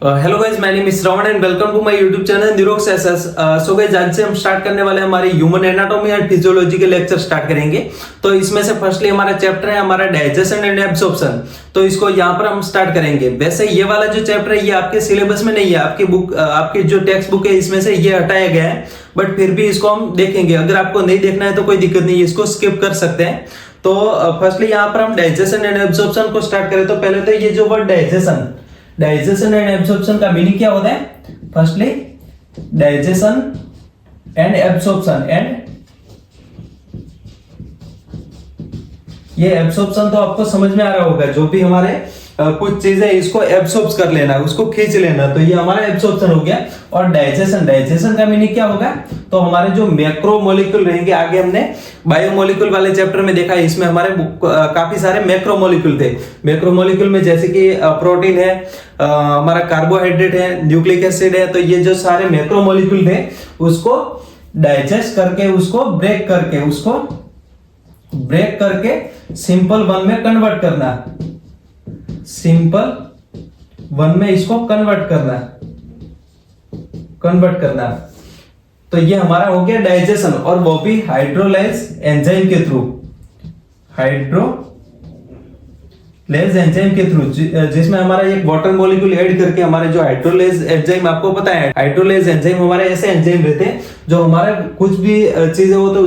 Hello guys, my name is Shravan and welcome to my YouTube channel निरोक्स SS. So guys, आज से हम start करने वाले हैं हमारे ह्यूमन एनाटॉमी एंड फिजियोलॉजी के लेक्चर स्टार्ट करेंगे। तो इसमें से फर्स्टली हमारा चैप्टर है हमारा डाइजेशन एंड एब्जॉर्प्शन। तो इसको यहाँ पर हम स्टार्ट करेंगे। वैसे ये वाला जो चैप्टर है ये आपके सिलेबस में नहीं है, आपकी बुक आपकी जो टेक्स्ट बुक है इसमें से ये हटाया गया है, बट फिर भी इसको हम देखेंगे। अगर आपको नहीं देखना है तो कोई दिक्कत नहीं है, इसको स्किप कर सकते हैं। तो फर्स्टली यहाँ पर हम डाइजेशन एंड एब्जॉर्प्शन को स्टार्ट करें तो पहले तो ये जो वर्ड डाइजेशन एंड एब्जॉर्प्शन का मीनिंग क्या होता है? Firstly digestion and absorption, and ये एब्जॉर्प्शन तो आपको समझ में आ रहा होगा, जो भी हमारे कुछ चीजें इसको एब्सॉर्ब कर लेना, उसको खींच लेना, तो ये हमारा एब्सॉर्प्शन हो गया। और डाइजेशन का मीनिंग क्या होगा? तो हमारे जो मैक्रो मॉलिक्यूल रहेंगे, आगे हमने बायोमोलिक्यूल वाले चैप्टर में देखा है, इसमें हमारे काफी सारे मैक्रो मॉलिक्यूल थे। मैक्रो मॉलिक्यूल में जैसे कि प्रोटीन है, हमारा कार्बोहाइड्रेट है, न्यूक्लिक एसिड है, तो ये जो सारे मैक्रो मॉलिक्यूल थे उसको डाइजेस्ट करके, उसको ब्रेक करके सिंपल वन में कन्वर्ट करना, सिंपल वन में इसको कन्वर्ट करना। तो ये हमारा हो गया डाइजेशन, और वो भी हाइड्रोलाइज एंजाइम के थ्रू, जिसमें हमारा एक वाटर मॉलिक्यूल ऐड करके, हमारे जो हाइड्रोलाइज एंजाइम, आपको पता है हाइड्रोलाइज एंजाइम हमारे ऐसे एंजाइम रहते हैं जो हमारे कुछ भी चीजें हो तो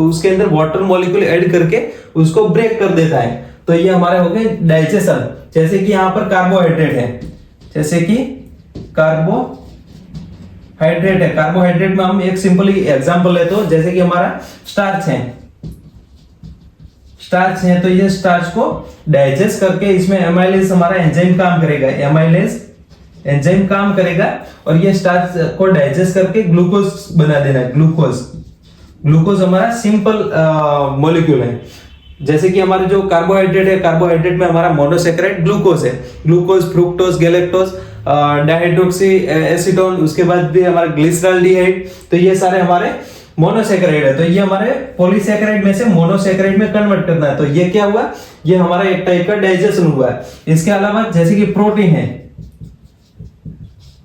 उसके अंदर वाटर मॉलिक्यूल ऐड करके उसको ब्रेक कर देता है। तो ये हमारे हो गए डाइजेशन। जैसे कि यहाँ पर कार्बोहाइड्रेट है, कार्बोहाइड्रेट में हम एक सिंपल एग्जांपल ले, तो जैसे कि हमारा स्टार्च है, तो ये स्टार्च को डाइजेस्ट करके इसमें एमाइलेज हमारा एंजाइम काम करेगा, और ये स्टार्च को डाइजेस्ट करके ग्लूकोज बना देना। ग्लूकोज हमारा सिंपल मॉलिक्यूल है। जैसे कि हमारे जो कार्बोहाइड्रेट में हमारा मोनोसैकेराइड ग्लूकोज है, glucose, fructose, galactose, dihydroxy acetone, उसके बाद भी हमारा ग्लिसरॉल्डिहाइड, तो ये सारे हमारे मोनोसैकेराइड है। तो ये हमारे पॉलीसैकेराइड में से मोनोसैकेराइड में कन्वर्ट करना है। तो ये क्या हुआ? ये हमारा एक टाइप का डाइजेशन हुआ है। इसके अलावा जैसे कि प्रोटीन है,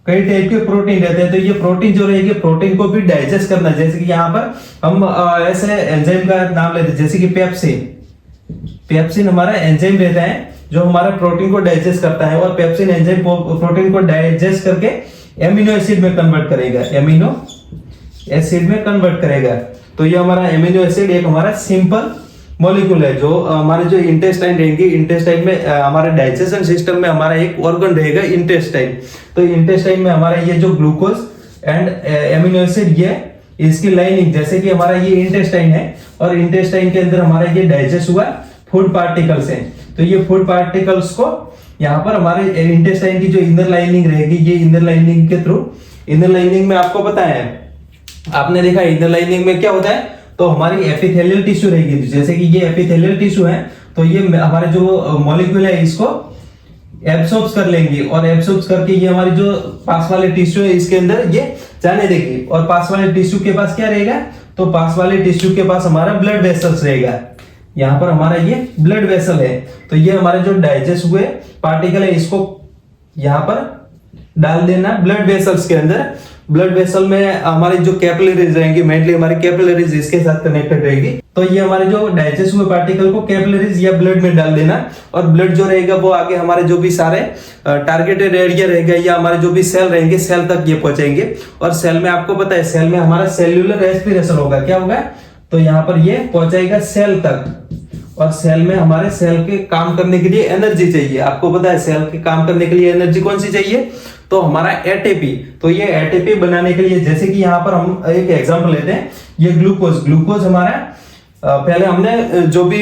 कई टाइप के प्रोटीन रहते हैं, तो ये प्रोटीन जो रहेगी, प्रोटीन को भी डाइजेस्ट करना। जैसे कि यहाँ पर हम ऐसे एंजाइम का नाम लेते हैं, जैसे कि पेप्सिन हमारा एंजाइम रहता है जो हमारा प्रोटीन को डाइजेस्ट करता है, और पेप्सिन एंजाइम प्रोटीन को डाइजेस्ट करके एमिनो एसिड में कन्वर्ट करेगा। तो ये हमारा एमिनो एसिड एक हमारा सिंपल मॉलिक्यूल है, जो हमारे जो इंटेस्टाइन रहेंगे, इंटेस्टाइन में हमारे डाइजेशन सिस्टम में हमारा एक ऑर्गन रहेगा इंटेस्टाइन। तो इंटेस्टाइन में हमारा ये जो ग्लूकोज एंड एमिनो एसिड, ये इसकी लाइनिंग, जैसे कि हमारा ये इंटेस्टाइन है, और इंटेस्टाइन के अंदर हमारा ये डाइजेस्ट हुआ फूड पार्टिकल्स है। तो ये फूड पार्टिकल्स को यहाँ पर हमारे इंटेस्टाइन की जो इनर लाइनिंग रहेगी, ये इनर लाइनिंग के थ्रू, इनर लाइनिंग में आपको पता है, आपने देखा इनर लाइनिंग में क्या होता है, तो हमारी एपिथेलियल टिश्यू रहेगी। जैसे कि ये एपिथेलियल टिश्यू है, तो ये हमारे जो मॉलिक्यूल है इसको एब्सॉर्ब कर लेंगी, और एब्सॉर्ब करके ये हमारी जो पास वाले टिश्यू है इसके अंदर ये जाने देगी। और पास वाले टिश्यू के पास क्या रहेगा? तो पास वाले टिश्यू के पास हमारा ब्लड वेसल्स रहेगा। यहाँ पर हमारा ये ब्लड वेसल है, तो ये हमारे जो डाइजेस्ट हुए पार्टिकल है इसको यहाँ पर डाल देना ब्लड वेसल्स के अंदर। ब्लड वेसल में हमारी जो कैपिलरीज रहेंगी, मेनली हमारी कैपिलरीज इसके साथ कनेक्टेड रहेगी। तो ये हमारे जो डाइजेस्ट हुए पार्टिकल को कैपिलरीज या ब्लड में डाल देना, और ब्लड जो रहेगा वो आगे हमारे जो भी सारे टारगेटेड एरिया रहेगा, या हमारे जो भी सेल रहेंगे, सेल तक ये पहुंचेंगे। और सेल में आपको पता है, सेल में हमारा सेल्यूलर रेस्पिरेशन होगा। क्या होगा? तो यहाँ पर ये पहुंचाएगा सेल तक, और सेल में हमारे सेल के काम करने के लिए एनर्जी चाहिए। आपको पता है सेल के काम करने के लिए एनर्जी कौन सी चाहिए? तो हमारा एटीपी। तो ये एटीपी बनाने के लिए, जैसे कि यहाँ पर हम एक एग्जांपल लेते हैं, ये ग्लूकोज हमारा, पहले हमने जो भी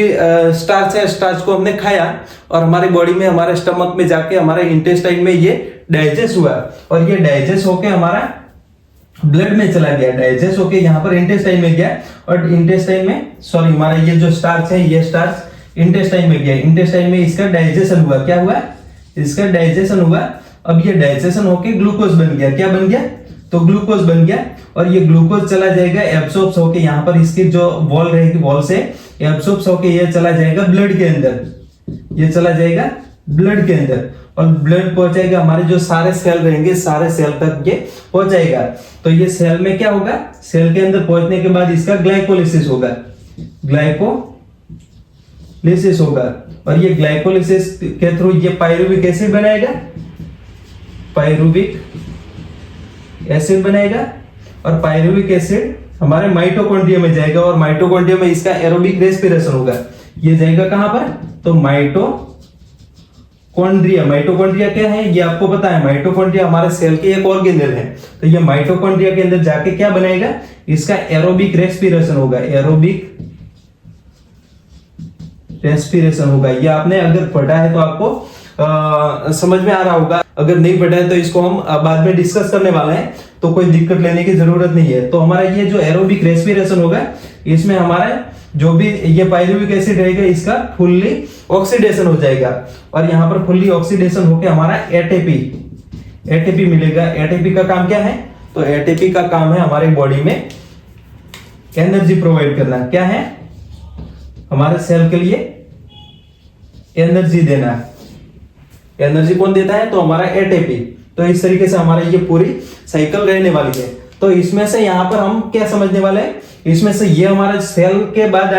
स्टार्च है, स्टार्च को हमने खाया, और हमारी बॉडी में, हमारे स्टमक में जाके हमारे इंटेस्टाइन में ये डाइजेस्ट हुआ, और ये डाइजेस्ट होके हमारा ब्लड में चला गया, डाइजेस्ट होके यहाँ पर इंटेस्टाइन में गया, और इंटेस्टाइन में, सॉरी, हमारा ये जो स्टार्च है, ये स्टार्च इंटेस्टाइन में गया। इंटेस्टाइन में इसका डाइजेशन हुआ। क्या हुआ? इसका डाइजेशन हुआ। अब ये डाइजेशन होके ग्लूकोज बन गया। क्या बन गया? तो ग्लूकोज बन गया, और ये ग्लूकोज चला जाएगा एब्सॉर्ब होके, यहाँ पर इसकी जो वॉल रहेगी, वॉल से एब्सॉर्ब होके ये चला जाएगा ब्लड के अंदर, ये चला जाएगा ब्लड के अंदर, और ब्लड पहुंचाएगा हमारे जो सारे सेल रहेंगे, सारे सेल तक ये पहुंचाएगा। तो ये सेल में क्या होगा, सेल के अंदर पहुंचने के बाद इसका ग्लाइकोलिसिस होगा, ग्लाइकोलिसिस होगा, और ये ग्लाइकोलिसिस के थ्रू ये पायरुविक एसिड बनाएगा, पायरुविक एसिड बनाएगा, और पायरुविक एसिड हमारे माइटोकॉन्ड्रिया में जाएगा, और माइटोकॉन्ड्रिया में इसका एरोबिक रेस्पिरेशन होगा। ये जाएगा कहां पर, तो माइटोकॉन्ड्रिया। माइटोकॉन्ड्रिया क्या है ये आपको पता है, माइटोकॉन्ड्रिया हमारे सेल की एक ऑर्गेनेल है। तो ये माइटोकॉन्ड्रिया के अंदर जाके क्या बनाएगा, इसका एरोबिक रेस्पिरेशन होगा, एरोबिक रेस्पिरेशन होगा। ये आपने अगर पढ़ा है तो आपको समझ में आ रहा होगा, अगर नहीं पढ़ा है तो इसको हम बाद में डिस्कस करने वाले हैं, तो कोई दिक्कत लेने की जरूरत नहीं है। तो हमारा ये जो एरोबिक रेस्पिरेशन होगा, इसमें हमारा जो भी ये पायरुविक एसिड रहेगा, इसका फुल्ली ऑक्सीडेशन हो जाएगा, और यहाँ पर फुल्ली ऑक्सीडेशन होकर हमारा एटीपी मिलेगा। एटीपी का काम क्या है, तो एटीपी का काम है हमारी बॉडी में एनर्जी प्रोवाइड करना। क्या है, हमारे सेल के लिए एनर्जी देना। एनर्जी कौन देता है, तो हमारा एटीपी। तो इस तरीके से हमारी ये पूरी साइकिल रहने वाली है। तो इसमें से यहाँ पर हम क्या समझने वाले हैं, इसमें से ये हमारा सेल के बाद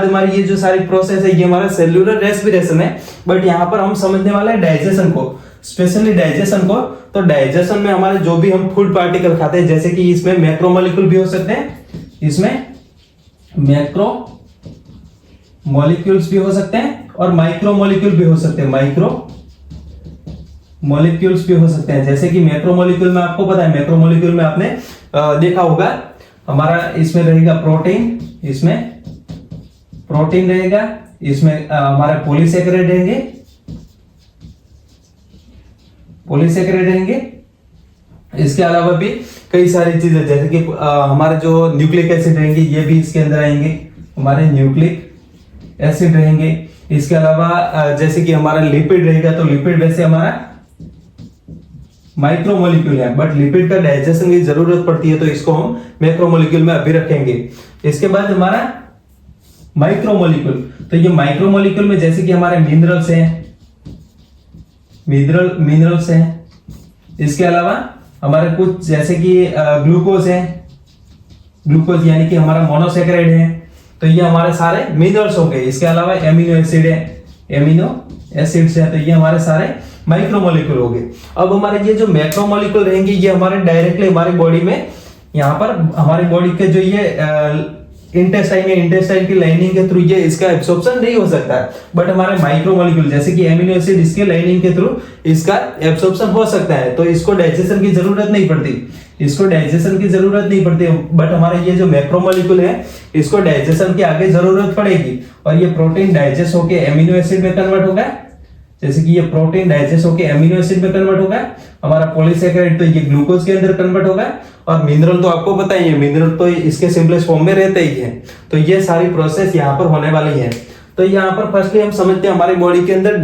हमारी ये जो सारी प्रोसेस है, ये हमारा सेल्यूलर रेस्पिरेशन है। बट यहाँ पर हम समझने वाले हैं डाइजेशन को, स्पेशली डाइजेशन को। तो डाइजेशन में हमारे जो भी हम फूड पार्टिकल खाते हैं, जैसे कि इसमें मैक्रोमोलिक्यूल भी हो सकते हैं, इसमें मैक्रोमोलिक्यूल्स भी हो सकते हैं, और माइक्रोमोलिक्यूल भी हो सकते हैं, माइक्रोमोलिक्यूल्स भी हो सकते हैं। जैसे कि मैक्रोमोलिक्यूल में आपको पता है, मैक्रोमोलिक्यूल में आपने देखा होगा, हमारा इसमें रहेगा प्रोटीन, इसमें प्रोटीन रहेगा, इसमें हमारा पॉलीसेकेराइड रहेंगे। इसके अलावा भी कई सारी चीजें, जैसे कि हमारे जो न्यूक्लिक एसिड रहेंगे, ये भी इसके अंदर आएंगे, हमारे न्यूक्लिक एसिड रहेंगे। इसके अलावा जैसे कि हमारा लिपिड रहेगा, तो लिपिड वैसे हमारा माइक्रोमोलिक्यूल है, बट लिपिड का डाइजेशन की जरूरत पड़ती है, तो इसको हम मैक्रोमोलिक्यूल में अभी रखेंगे। इसके बाद हमारा माइक्रोमोलिक्यूल, तो ये माइक्रोमोलिक्यूल में जैसे कि हमारे मिनरल्स हैं। इसके अलावा हमारे कुछ जैसे कि ग्लूकोज यानी कि हमारा मोनोसेकेराइड है, तो ये हमारे सारे मिनरल्स हो गए। इसके अलावा एमिनो एसिड्स है, तो ये हमारे सारे माइक्रोमोलिक्यूल हो गए। अब हमारे ये जो मैक्रोमोलिक्यूल रहेंगे, ये हमारे डायरेक्टली हमारी बॉडी में, यहाँ पर हमारी बॉडी के जो ये इंटेस्टाइन है, इंटेस्टाइन की लाइनिंग के थ्रू ये इसका एब्सॉर्प्शन नहीं हो सकता है। बट हमारे माइक्रोमोलिक्यूल जैसे कि एमिनो एसिड, इसके लाइनिंग के थ्रू इसका एब्सॉर्प्शन हो सकता है, तो इसको डाइजेशन की जरूरत नहीं पड़ती। बट हमारे ये जो मैक्रोमोलिक्यूल है, इसको डाइजेशन की आगे जरूरत पड़ेगी, और ये प्रोटीन डाइजेस्ट होकर एमिनो एसिड में कन्वर्ट होगा। जैसे कि ये प्रोटीन डाइजेस्ट होकर एमिनो एसिड में कन्वर्ट होगा, हमारा पॉलीसेकेराइड तो ये ग्लूकोज के अंदर कन्वर्ट होगा, और मिनरल तो आपको पता ही है, मिनरल तो इसके सिंपलेस्ट फॉर्म में रहते ही है। तो ये सारी प्रोसेस यहाँ पर होने वाली है। तो यहाँ पर फर्स्टली हम समझते हैं हमारी बॉडी के अंदर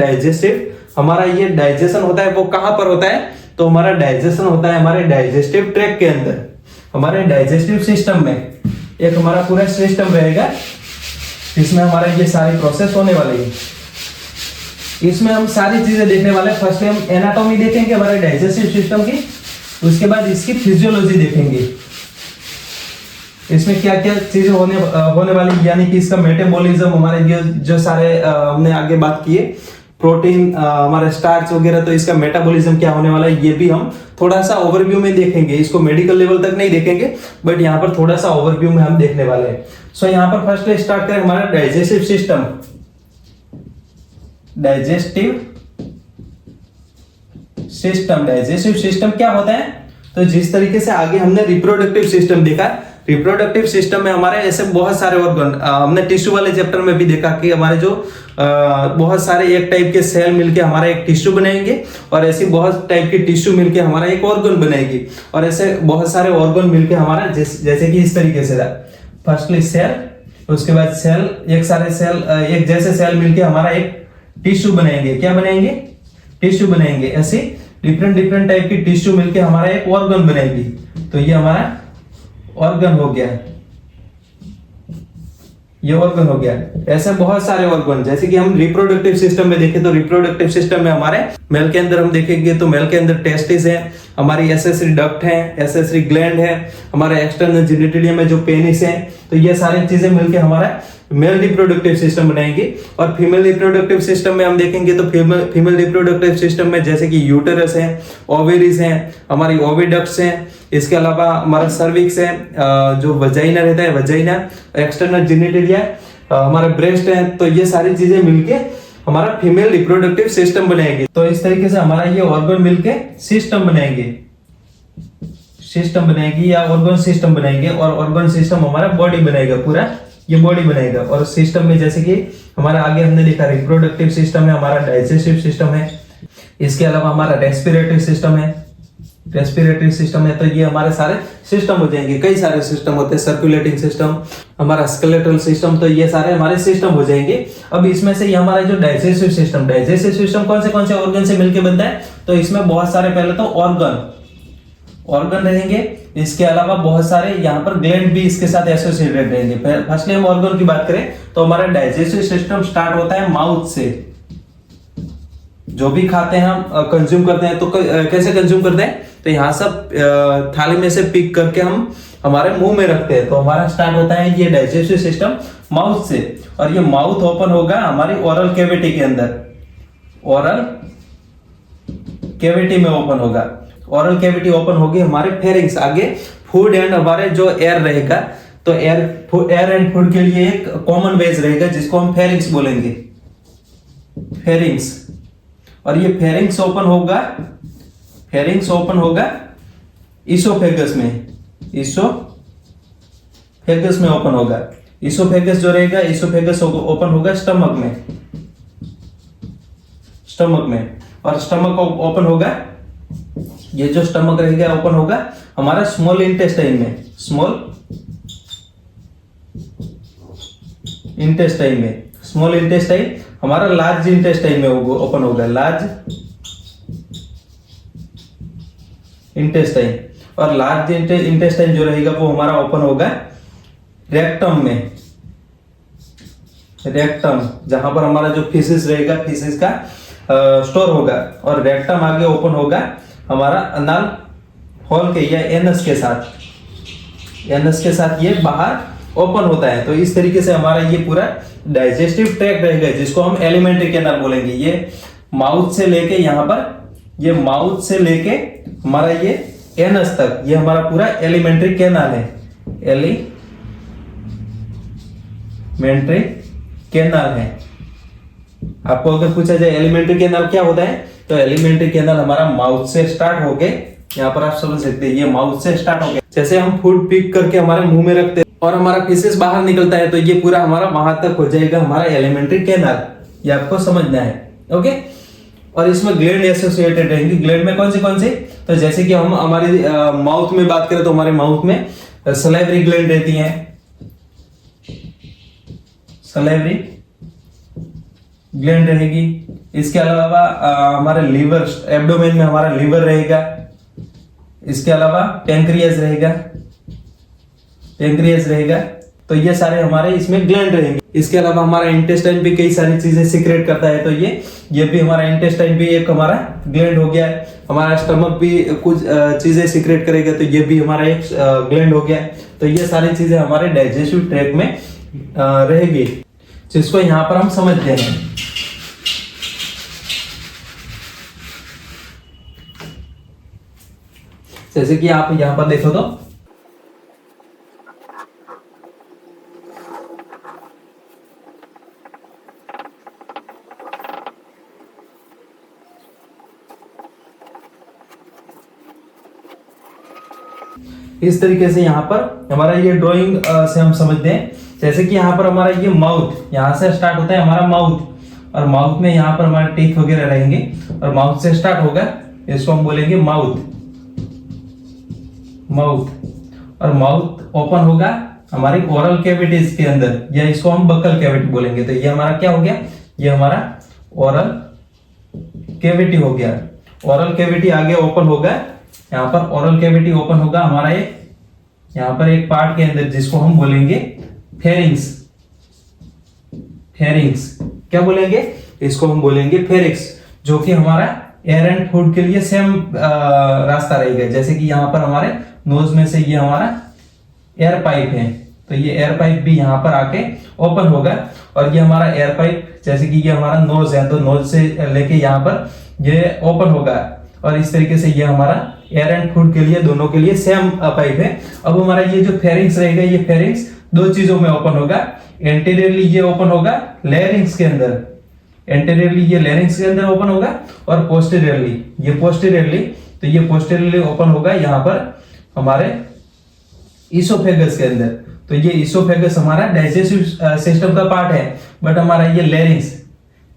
हमारा ये डाइजेशन होता है, वो कहाँ पर होता है, तो हमारा डाइजेशन होता है हमारे डाइजेस्टिव ट्रैक्ट के अंदर। हमारे डाइजेस्टिव सिस्टम में एक हमारा पूरा सिस्टम रहेगा, इसमें हमारा ये सारी प्रोसेस होने वाली है। इसमें हम सारी चीजें देखने वाले हैं। फर्स्ट हम एनाटॉमी देखेंगे हमारे डाइजेस्टिव सिस्टम की, उसके बाद इसकी फिजियोलॉजी देखेंगे, इसमें क्या क्या चीजें होने वाली, यानी कि इसका मेटाबॉलिज्म, हमारे जो सारे हमने आगे बात की है, प्रोटीन, हमारा स्टार्च वगैरह, तो इसका मेटाबॉलिज्म क्या होने वाला है, ये भी हम थोड़ा सा ओवरव्यू में देखेंगे। इसको मेडिकल लेवल तक नहीं देखेंगे, बट यहाँ पर थोड़ा सा ओवरव्यू में हम देखने वाले हैं। सो यहाँ पर फर्स्ट स्टार्ट करें हमारा डाइजेस्टिव सिस्टम क्या होता है, तो जिस तरीके से आगे हमने रिप्रोडक्टिव सिस्टम देखा, रिप्रोडक्टिव सिस्टम में हमारे ऐसे बहुत सारे ऑर्गन, हमने टिश्यू वाले चैप्टर में भी देखा कि हमारे जो बहुत सारे एक टाइप के सेल मिलके हमारा एक टिश्यू बनाएंगे, और ऐसी बहुत टाइप की टिश्यू मिलके हमारा एक ऑर्गन बनाएगी, और ऐसे बहुत सारे ऑर्गन मिलके हमारा जैसे कि इस तरीके से फर्स्टली सेल, उसके बाद सेल, एक जैसे सेल मिलके हमारा एक टिश्यू बनाएंगे। क्या बनाएंगे, टिश्यू बनाएंगे। ऐसे डिफरेंट टाइप की टिश्यू मिलके हमारा एक ऑर्गन बनाएगी, तो ये हमारा ऑर्गन हो गया। ये ऑर्गन हो गया। ऐसे बहुत सारे ऑर्गन, जैसे कि हम रिप्रोडक्टिव सिस्टम में देखें तो रिप्रोडक्टिव सिस्टम में हमारे मेल के अंदर हम देखेंगे तो मेल के अंदर टेस्टिस है, हमारी एसेसरी डक्ट है, एसेसरी ग्लैंड है, हमारे एक्सटर्नल जेनिटलियम में जो पेनिस है। तो ये सारी चीजें मिलकर हमारा मेल रिप्रोडक्टिव सिस्टम बनाएंगे। और फीमेल रिप्रोडक्टिव सिस्टम में हम देखेंगे तो फीमेल रिप्रोडक्टिव सिस्टम में जैसे कि यूटेरस है, ओवेरीज है, हमारी ओविडक्ट्स है, इसके अलावा हमारा सर्विक्स है, जो वजाइना रहता है वजाइना, एक्सटर्नल जेनिटलिया, हमारा ब्रेस्ट है। तो ये सारी चीजें मिलके हमारा फीमेल रिप्रोडक्टिव सिस्टम बनाएंगे। तो इस तरीके से हमारा ये ऑर्गन मिलके सिस्टम बनाएंगे, या ऑर्गन सिस्टम बनाएंगे। और ऑर्गन सिस्टम हमारा बॉडी बनाएगा, पूरा ये बॉडी बनाएगा। और सिस्टम में जैसे कि हमारा आगे हमने देखा रिप्रोडक्टिव सिस्टम है, हमारा डाइजेस्टिव सिस्टम है, इसके अलावा हमारा रेस्पिरेटरी सिस्टम है, तो ये हमारे सारे सिस्टम हो जाएंगे। कई सारे सिस्टम होते हैं, सर्कुलेटिंग सिस्टम, हमारा स्केलेटल सिस्टम, तो ये सारे हमारे सिस्टम हो जाएंगे। अब इसमें से ये हमारा जो डाइजेस्टिव सिस्टम कौन से ऑर्गन से मिलकर बनता है? तो इसमें बहुत सारे, पहले तो ऑर्गन रहेंगे, इसके अलावा बहुत सारे यहाँ पर ग्लैंड भी इसके साथ एसोसिएटेड रहेंगे। फर्स्टली हम ऑर्गन की बात करें तो हमारा डाइजेस्टिव सिस्टम स्टार्ट होता है माउथ से। जो भी खाते हैं हम, कंज्यूम करते हैं, तो कैसे कंज्यूम करते हैं? तो यहाँ सब थाली में से पिक करके हम हमारे मुंह में रखते हैं। तो हमारा स्टार्ट होता है ये डाइजेस्टिव सिस्टम माउथ से। और ये माउथ ओपन होगा हमारी ओरल कैविटी के अंदर, ओरल कैविटी में ओपन होगा। ओरल कैविटी ओपन होगी हमारे फेरिंग्स, आगे फूड एंड हमारे जो एयर रहेगा, तो एयर एंड फूड के लिए एक कॉमन वेज रहेगा जिसको हम फेरिंग्स बोलेंगे, फेरिंग्स। और ये फेरिंग्स ओपन होगा इसोफेगस में ओपन होगा। इसोफेगस जो रहेगा, इसोफेगस ओपन होगा स्टमक में। और स्टमक ओपन होगा, ये जो स्टमक रहेगा ओपन होगा हमारा स्मॉल इंटेस्टाइन में। स्मॉल इंटेस्टाइन हमारा लार्ज इंटेस्टाइन में ओपन होगा, लार्ज इंटेस्टाइन। और लार्ज इंटेस्टाइन जो रहेगा वो हमारा ओपन होगा रेक्टम में, जहां पर हमारा जो फीसिस रहेगा, फीसिस का स्टोर होगा। और रेक्टम आगे ओपन होगा हमारा अनल हॉल के या एनस के साथ ये बाहर ओपन होता है। तो इस तरीके से हमारा ये पूरा डाइजेस्टिव ट्रैक्ट रहेगा, जिसको हम एलिमेंट्री कैनाल बोलेंगे। ये माउथ से लेके यहाँ पर, ये माउथ से लेके हमारा ये एनस तक, ये हमारा पूरा एलिमेंट्री कैनाल है, एलिमेंट्री कैनाल है। आपको अगर पूछा जाए एलिमेंट्री कैनाल क्या होता है, तो एलिमेंट्री कैनाल हमारा माउथ से स्टार्ट होके, यहाँ पर आप समझ सकते हैं, ये माउथ से स्टार्ट हो गया। जैसे हम फूड पिक करके हमारे मुंह में रखते हैं और हमारा फीसेस बाहर निकलता है, तो ये पूरा हमारा वहां तक हो जाएगा हमारा एलिमेंट्री कैनाल। ये आपको समझना है, ओके। और इसमें ग्लैंड एसोसिएटेड रहेंगी। ग्लैंड में कौन से? तो जैसे कि हम हमारे माउथ में बात करें तो हमारे माउथ में सलाइवरी ग्लैंड रहती है, सलाइवरी ग्लैंड रहेगी। इसके अलावा हमारे लीवर, एब्डोमेन में हमारा लीवर रहेगा। इसके अलावा पैंक्रियाज रहेगा। तो ये सारे हमारे इसमें ग्लैंड रहेंगे। इसके अलावा हमारा इंटेस्टाइन भी कई सारी चीजें सीक्रेट करता है, तो ये भी हमारा इंटेस्टाइन भी एक हमारा ग्लैंड हो गया है। हमारा स्टमक भी कुछ चीजें सीक्रेट करेगा, तो ये भी हमारा एक ग्लैंड हो गया है। तो ये सारी चीजें हमारे डाइजेस्टिव ट्रैक्ट में रहेगी, जिसको यहाँ पर हम समझते हैं। जैसे कि आप यहां पर देखो तो इस तरीके से यहाँ पर हमारा ये ड्राइंग से हम समझते हैं। जैसे कि यहाँ पर हमारा ये माउथ, यहाँ से स्टार्ट होता है हमारा माउथ, और माउथ में यहाँ पर हमारे टीथ वगैरह रहेंगे, और माउथ से स्टार्ट होगा, इसको हम बोलेंगे माउथ। और माउथ ओपन होगा हमारी ओरल कैविटीज के अंदर, या इसको हम बकल कैविटी बोलेंगे। तो ये हमारा क्या हो गया? ये हमारा ओरल कैविटी हो गया। ओरल कैविटी आगे ओपन होगा, यहाँ पर ओरल कैविटी ओपन होगा हमारा एक, यहाँ पर एक पार्ट के अंदर, जिसको हम बोलेंगे फेरिंग्स। फेरिंग्स। क्या बोलेंगे इसको? हम बोलेंगे फेरिक्स, जो कि हमारा एयर एंड फूड के लिए सेम रास्ता रहेगा। जैसे कि यहाँ पर हमारे नोज में से ये हमारा एयर पाइप है, तो ये एयर पाइप भी यहाँ पर आके ओपन होगा, और ये हमारा एयर पाइप जैसे कि ये हमारा नोज है, तो नोज से लेके यहाँ पर ये ओपन होगा, और इस तरीके से ये हमारा एयर एंड फूड के लिए दोनों के लिए सेम पाइप है। अब हमारा ये जो फेरिंग्स रहेगा, ये फेरिंग्स दो चीजों में ओपन होगा। एंटीरियरली ये ओपन होगा लैरिंग्स के अंदर, एंटीरियरली ये लैरिंग्स के अंदर ओपन होगा, और पोस्टीरियरली ये पोस्टीरियरली, तो ये पोस्टीरियरली ओपन होगा यहाँ पर हमारे इसोफेगस के अंदर। तो ये इसोफेगस हमारा डाइजेस्टिव सिस्टम का पार्ट है, बट हमारा ये लैरिंग्स,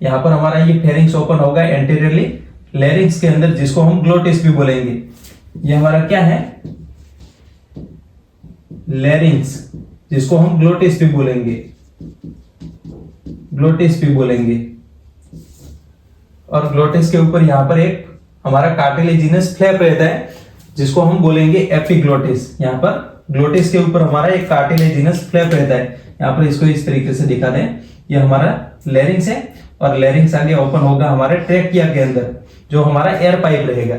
यहाँ पर हमारा ये फेरिंग्स ओपन होगा एंटीरियरली लैरिंग्स के अंदर, जिसको हम ग्लोटिस भी बोलेंगे। ये हमारा क्या है? लैरिंग्स, जिसको हम ग्लोटिस भी बोलेंगे, ग्लोटिस भी बोलेंगे। और ग्लोटिस के ऊपर यहाँ पर एक हमारा कार्टिलेजिनस फ्लैप रहता है, जिसको हम बोलेंगे एपिग्लोटिस। यहाँ पर ग्लोटिस के ऊपर हमारा एक कार्टिलेजिनस फ्लैप रहता है। यहाँ पर इसको इस तरीके से दिखा दें, ये हमारा लैरिंग्स है, और लैरिंग्स आगे ओपन होगा हमारे ट्रैकिया के अंदर, जो हमारा एयर पाइप रहेगा।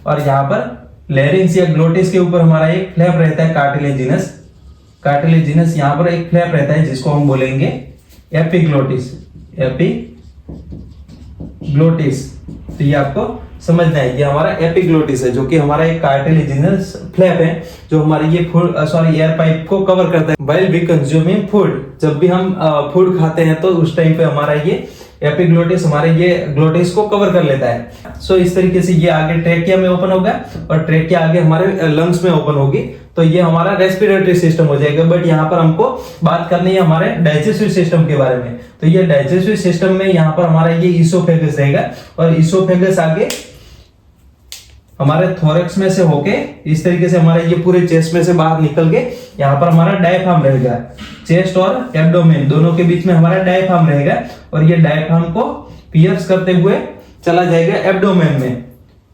और यहाँ पर लैरिंग्स या ग्लोटिस के ऊपर हमारा एक फ्लैप रहता है कार्टिलेजिनस, कार्टिलेजिनस यहाँ पर एक फ्लैप रहता है, जिसको हम बोलेंगे एपिग्लोटिस, एपिग्लोटिस। तो ये आपको समझना है, ये हमारा एपिग्लोटिस है, जो कि हमारा एक कार्टिलेजिनस फ्लैप है, जो हमारी ये फूड एयर पाइप को कवर करता है। व्हाइल वी कंज्यूमिंग फूड, जब भी हम फूड खाते हैं तो उस टाइम पे हमारा ये एपिग्लोटिस हमारे ये ग्लोटिस को कवर कर लेता है। सो इस तरीके से ये आगे ट्रेकिया में ओपन होगा, और ट्रेकिया आगे हमारे लंग्स में ओपन होगी, तो ये हमारा रेस्पिरेटरी सिस्टम हो जाएगा। बट यहाँ पर हमको बात करनी है हमारे डाइजेस्टिव सिस्टम के बारे में। तो ये डाइजेस्टिव सिस्टम में यहाँ पर हमारा ये इसोफेगस रहेगा, और इसोफेगस आगे हमारे थोरैक्स में से होके इस तरीके से हमारे ये पूरे चेस्ट में से बाहर निकल के यहाँ पर हमारा डायफ्राम रहेगा। चेस्ट और एब्डोमेन दोनों के बीच में हमारा डायफ्राम रहेगा, और ये डायफ्राम को पियर्स करते हुए चला जाएगा एब्डोमेन में।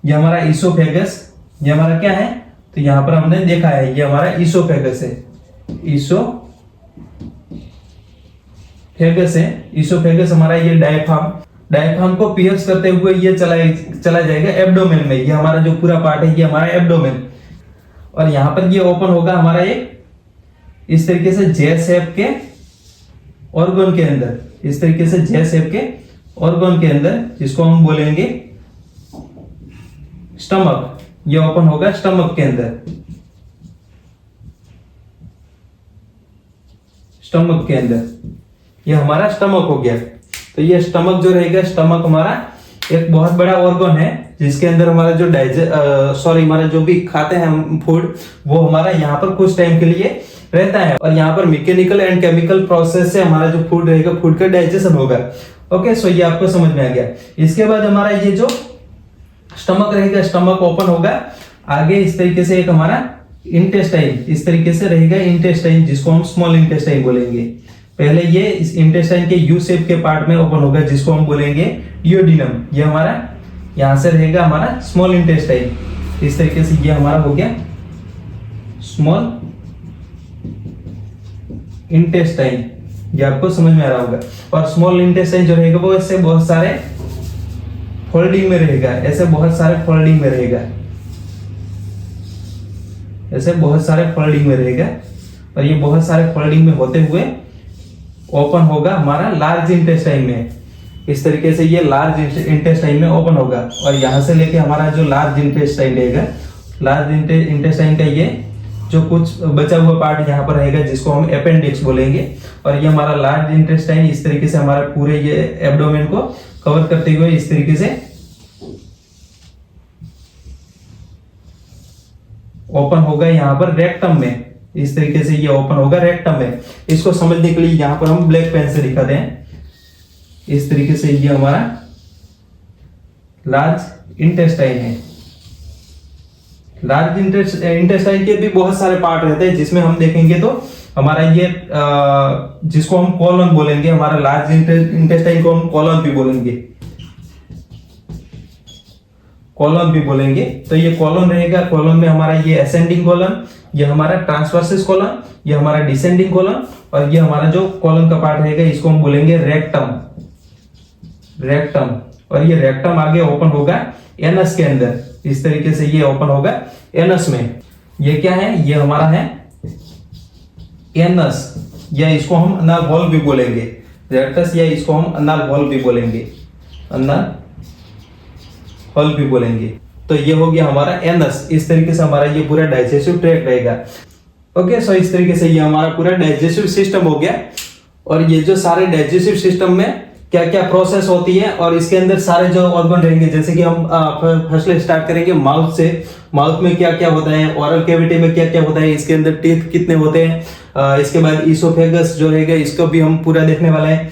ये हमारा इसोफेगस, ये हमारा क्या है? तो यहाँ पर हमने देखा है, ये हमारा इसोफेगस है, इसोफेगस है। इसोफेगस हमारा ये डायफ्राम को पियर्स करते हुए ये चला जाएगा एब्डोमेन में। ये हमारा जो पूरा पार्ट है, ये हमारा एब्डोमेन, और यहाँ पर ये ओपन होगा हमारा एक इस तरीके से जे शेप के ऑर्गन के अंदर, इस तरीके से जे शेप के ऑर्गन के अंदर, जिसको हम बोलेंगे स्टमक। ये ओपन होगा स्टमक के अंदर, स्टमक के अंदर। ये हमारा स्टमक हो गया। तो ये स्टमक जो रहेगा, स्टमक हमारा एक बहुत बड़ा ऑर्गन है, जिसके अंदर हमारा जो हमारा जो भी खाते हैं हम फूड, वो हमारा यहाँ पर कुछ टाइम के लिए रहता है, और यहाँ पर मैकेनिकल एंड केमिकल प्रोसेस से हमारा जो फूड रहेगा, फूड का डाइजेशन होगा। ओके, सो ये आपको समझ में आ गया। इसके बाद हमारा ये जो स्टमक रहेगा, स्टमक ओपन होगा, आगे इस तरीके से एक हमारा इंटेस्टाइन इस तरीके से रहेगा, इंटेस्टाइन, जिसको हम स्मॉल इंटेस्टाइन बोलेंगे। पहले ये इस इंटेस्टाइन के यू शेप के पार्ट में ओपन होगा, जिसको हम बोलेंगे डियोडिनम। ये हमारा यहां से रहेगा हमारा स्मॉल इंटेस्टाइन, इस तरीके से ये हमारा हो गया स्मॉल इंटेस्टाइन। ये आपको समझ में आ रहा होगा। और स्मॉल इंटेस्टाइन जो रहेगा, वो इससे बहुत सारे फोल्डिंग में रहेगा, ऐसे बहुत सारे फोल्डिंग में रहेगा, ऐसे बहुत सारे फोल्डिंग में रहेगा। और ये बहुत सारे फोल्डिंग में होते हुए ओपन होगा हमारा लार्ज इंटेस्टाइन में। इस तरीके से ये लार्ज इंटेस्टाइन में ओपन होगा, और यहां से लेके हमारा जो लार्ज इंटेस्टाइन रहेगा, लार्ज इंटेस्टाइन का ये जो कुछ बचा हुआ पार्ट यहाँ पर रहेगा, जिसको हम अपेंडिक्स बोलेंगे। और ये हमारा लार्ज इंटेस्टाइन इस तरीके से हमारा पूरे ये एब्डोमेन को कवर करते हुए इस तरीके से ओपन होगा यहाँ पर रेक्टम में। इस तरीके से ये ओपन होगा रेक्टम में। इसको समझने के लिए यहाँ पर हम ब्लैक पेन से दिखाते हैं। इस तरीके से ये हमारा लार्ज इंटेस्टाइन है। लार्ज इंटेस्टाइन के भी बहुत सारे पार्ट रहते हैं, जिसमें हम देखेंगे तो हमारा ये जिसको हम कॉलन बोलेंगे, हमारा लार्ज इंटेस्टाइन को हम कॉलन भी बोलेंगे, कॉलन भी बोलेंगे। तो ये कॉलन रहेगा, कॉलन में हमारा ये असेंडिंग कॉलन, ये हमारा ट्रांसवर्सिस कॉलम, ये हमारा डिसेंडिंग कॉलम, और ये हमारा जो कॉलम का पार्ट रहेगा इसको हम बोलेंगे रेक्टम। रेक्टम, और ये रेक्टम आगे ओपन होगा एनस के अंदर, इस तरीके से ये ओपन होगा एनस में। ये क्या है, ये हमारा है एनस, या इसको हम अनल वॉल्व भी बोलेंगे, रेक्टस, या इसको हम अनल वॉल्व भी बोलेंगे, अनल वॉल्व भी बोलेंगे। तो ये हो गया हमारा एनस। इस तरीके से हमारा ये पूरा डाइजेस्टिव ट्रैक्ट रहेगा। ओके, सो इस तरीके से ये हमारा पूरा डाइजेस्टिव सिस्टम हो गया। और ये जो सारे डाइजेस्टिव सिस्टम में क्या क्या प्रोसेस होती है और इसके अंदर सारे जो ऑर्गन रहेंगे, जैसे कि हम फर्स्ट स्टार्ट करेंगे माउथ से। माउथ में क्या क्या होता है, ओरल कैविटी में क्या क्या होता है, इसके अंदर टीथ कितने होते हैं, इसके बाद इसोफेगस जो रहेगा इसको भी हम पूरा देखने वाले हैं,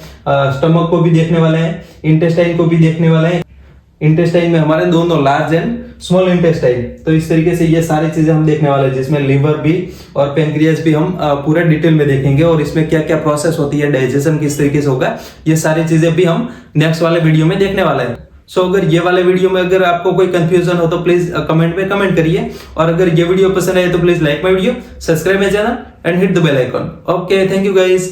स्टमक को भी देखने वाले हैं, इंटेस्टाइन को भी देखने वाले हैं। इंटेस्टाइन में हमारे दोनों लार्ज एंड स्मॉल इंटेस्टाइन, तो इस तरीके से ये सारी चीजें हम देखने वाले हैं, जिसमें लिवर भी और पेनक्रियास भी हम पूरा डिटेल में देखेंगे, और इसमें क्या क्या प्रोसेस होती है, डाइजेशन किस तरीके से होगा, ये सारी चीजें भी हम नेक्स्ट वाले वीडियो में देखने वाले हैं। सो अगर ये वाले वीडियो में अगर आपको कोई कंफ्यूजन हो तो प्लीज कमेंट में कमेंट करिए, और अगर ये वीडियो पसंद आए तो please like my video, subscribe my channel and hit the bell icon. Okay, thank you guys.